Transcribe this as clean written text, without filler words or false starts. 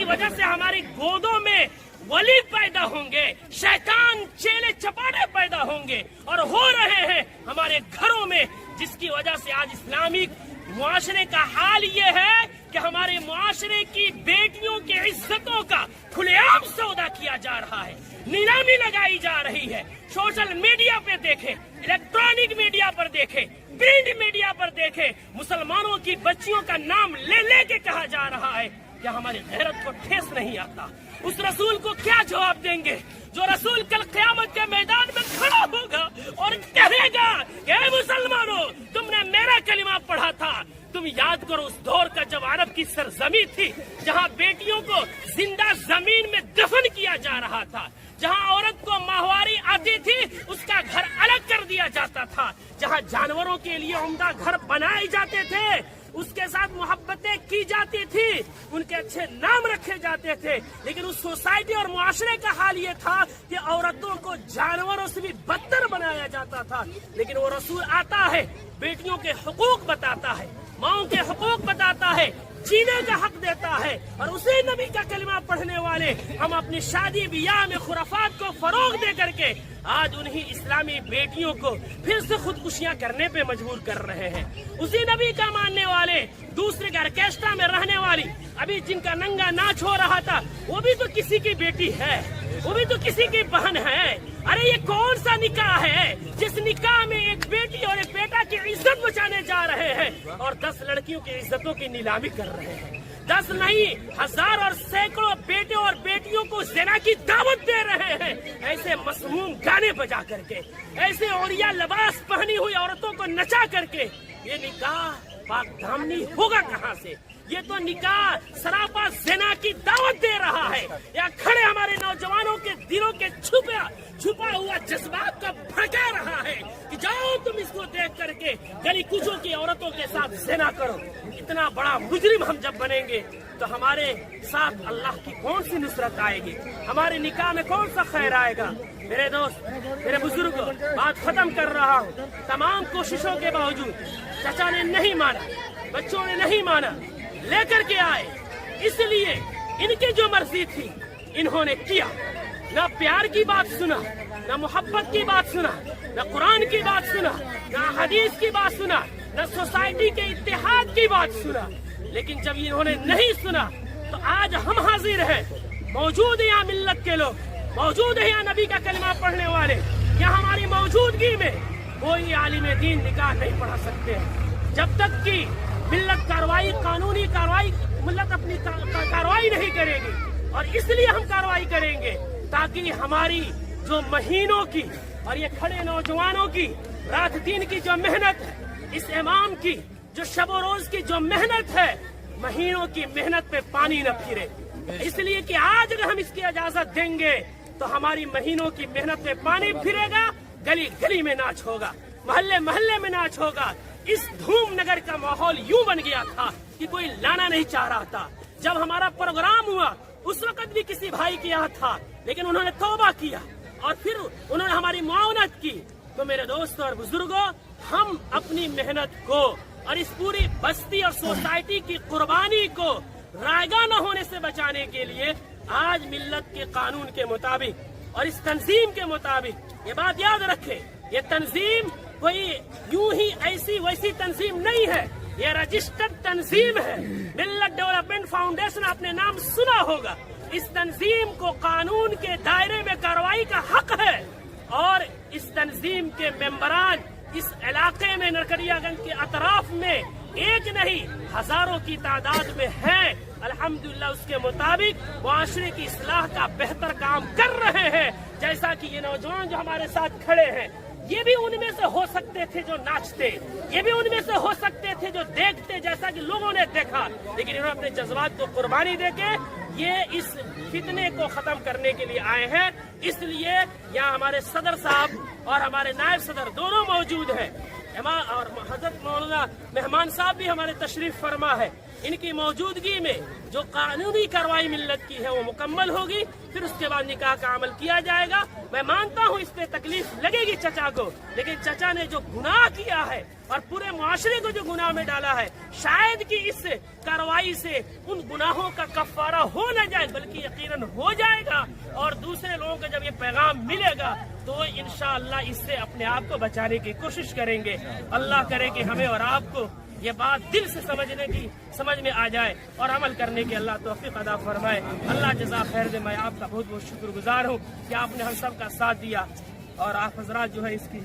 वजह से हमारी गोदों में वली पैदा होंगे, शैतान चेले चपाटे पैदा होंगे और हो रहे हैं हमारे घरों में, जिसकी वजह से आज इस्लामिक मुआशरे का हाल ये है कि हमारे मुआशरे की बेटियों की इज्जतों का खुलेआम सौदा किया जा रहा है, नीलामी लगाई जा रही है। सोशल मीडिया पे देखे, इलेक्ट्रॉनिक मीडिया पर देखे, प्रिंट मीडिया पर देखे, मुसलमानों की बच्चियों का नाम ले ले के कहा जा रहा है। क्या हमारी गैरत को ठेस नहीं आता? उस रसूल को क्या जवाब देंगे जो रसूल कल क़यामत के मैदान में खड़ा होगा और कहेगा कि मुसलमानों, तुमने मेरा कलिमा पढ़ा था। तुम याद करो उस दौर का जब अरब की सरजमी थी, जहाँ बेटियों को जिंदा जमीन में दफन किया जा रहा था, जहाँ औरत को माहवारी आती थी उसका घर अलग कर दिया जाता था, जहाँ जानवरों के लिए उम्दा घर बनाए जाते थे, उसके साथ मोहब्बतें की जाती थी, उनके अच्छे नाम रखे जाते थे। लेकिन उस सोसाइटी और मुआशरे का हाल ये था कि औरतों को जानवरों से भी बदतर बनाया जाता था। लेकिन वो रसूल आता है, बेटियों के हुकूक बताता है, माओं के हुकूक बताता है, जीने का हक देता है, और उसी नबी का कलिमा पढ़ने वाले हम अपनी शादी ब्याह में खुराफात को फरोग दे करके आज उन्हीं इस्लामी बेटियों को फिर से खुदकुशियां करने पे मजबूर कर रहे हैं। उसी नबी का मानने वाले दूसरे के ऑर्केस्ट्रा में रहने वाली, अभी जिनका नंगा नाच हो रहा था, वो भी तो किसी की बेटी है, वो भी तो किसी की बहन है। अरे ये कौन सा निकाह है जिस निकाह में एक बेटी और एक बेटा की इज्जत बचाने जा रहे हैं और 10 लड़कियों की इज्जतों की नीलामी कर रहे हैं। 10 नहीं, 1000 और सैकड़ों बेटे और बेटियों को ज़िना की दावत दे रहे हैं, ऐसे मसमूम गाने बजा करके, ऐसे औरिया लिबास पहनी हुई औरतों को नचा करके। ये निकाह पाक दामनी होगा कहाँ से? ये तो निकाह सरापा ज़िना की दावत दे रहा है। या खड़े हमारे नौजवानों के दिलों के छुपा हुआ जज्बात का भड़का रहा है कि जाओ तुम इसको देख करके गली कुचों की औरतों के साथ ज़िना करो। इतना बड़ा मुजरिम हम जब बनेंगे तो हमारे साथ अल्लाह की कौन सी नुसरत आएगी? हमारे निकाह में कौन सा खैर आएगा? मेरे दोस्त, मेरे बुजुर्गों, बात खत्म कर रहा हूँ। तमाम कोशिशों के बावजूद चाचा ने नहीं माना, बच्चों ने नहीं माना, लेकर के आए, इसलिए इनकी जो मर्जी थी इन्होंने किया। न प्यार की बात सुना, न मोहब्बत की बात सुना, न कुरान की बात सुना, न हदीस की बात सुना, न सोसाइटी के इत्तेहाद की बात सुना। लेकिन जब इन्होंने नहीं सुना तो आज हम हाजिर हैं, मौजूद है यहाँ मिल्लत के लोग, मौजूद है यहाँ नबी का कलिमा पढ़ने वाले। यहाँ हमारी मौजूदगी में कोई आलिम दीन निकाह नहीं पढ़ा सकते हैं जब तक कि मिल्लत कार्रवाई, कानूनी कार्रवाई, मिल्लत अपनी कार्रवाई नहीं करेगी। और इसलिए हम कार्रवाई करेंगे ताकि हमारी जो महीनों की और ये खड़े नौजवानों की रात दिन की जो मेहनत है, इस इमाम की जो शब रोज की जो मेहनत है, महीनों की मेहनत पे पानी न फिरे। इसलिए कि आज अगर हम इसकी इजाजत देंगे तो हमारी महीनों की मेहनत पे पानी फिरेगा, गली गली में नाच होगा, मोहल्ले मोहल्ले में नाच होगा। इस धूम नगर का माहौल यूं बन गया था कि कोई लाना नहीं चाह रहा था। जब हमारा प्रोग्राम हुआ उस वक्त भी किसी भाई के यहाँ था, लेकिन उन्होंने तौबा किया और फिर उन्होंने हमारी मुआवनत की। तो मेरे दोस्तों और बुजुर्गों, हम अपनी मेहनत को और इस पूरी बस्ती और सोसाइटी की कुर्बानी को रायगा न होने से बचाने के लिए आज मिल्लत के कानून के मुताबिक और इस तंजीम के मुताबिक, ये बात याद रखें, ये तंजीम कोई यूं ही ऐसी वैसी तंजीम नहीं है, ये रजिस्टर्ड तंजीम है। मिल्लत डेवलपमेंट फाउंडेशन, आपने नाम सुना होगा। इस तंजीम को कानून के दायरे में कार्रवाई का हक है और इस तंजीम के मेंबरान इस इलाके में नरकड़ियागंज के अतराफ में एक नहीं हजारों की तादाद में है। अल्हम्दुलिल्लाह उसके मुताबिक मुआशरे की इस्लाह का बेहतर काम कर रहे हैं। जैसा कि ये नौजवान जो हमारे साथ खड़े हैं, ये भी उनमें से हो सकते थे जो नाचते, ये भी उनमें से हो सकते थे जो देखते, जैसा कि लोगों ने देखा। लेकिन इन्होंने अपने जज्बात को कुर्बानी देके ये इस फितने को खत्म करने के लिए आए हैं। इसलिए यहाँ हमारे सदर साहब और हमारे नायब सदर दोनों मौजूद हैं और हजरत मौलाना मेहमान साहब भी हमारे तशरीफ फरमा है। ان کی موجودگی میں جو قانونی کارروائی ملت کی ہے وہ مکمل ہوگی، پھر اس کے بعد نکاح کا عمل کیا جائے گا۔ میں مانتا ہوں اس پہ تکلیف لگے گی چچا کو، لیکن چچا نے جو گناہ کیا ہے اور پورے معاشرے کو جو گناہ میں ڈالا ہے، شاید کہ اس کارروائی سے ان گناہوں کا کفارہ ہو نہ جائے، بلکہ یقیناً ہو جائے گا، اور دوسرے لوگوں کو جب یہ پیغام ملے گا تو انشاءاللہ اس سے اپنے آپ کو بچانے کی کوشش کریں گے۔ اللہ کرے کہ ہمیں اور آپ کو یہ بات دل سے سمجھ میں آ جائے اور عمل کرنے کے اللہ توفیق عطا فرمائے۔ اللہ جزا خیر دے۔ میں آپ کا بہت بہت شکر گزار ہوں کہ آپ نے ہم سب کا ساتھ دیا، اور آپ حضرات جو ہے اس کی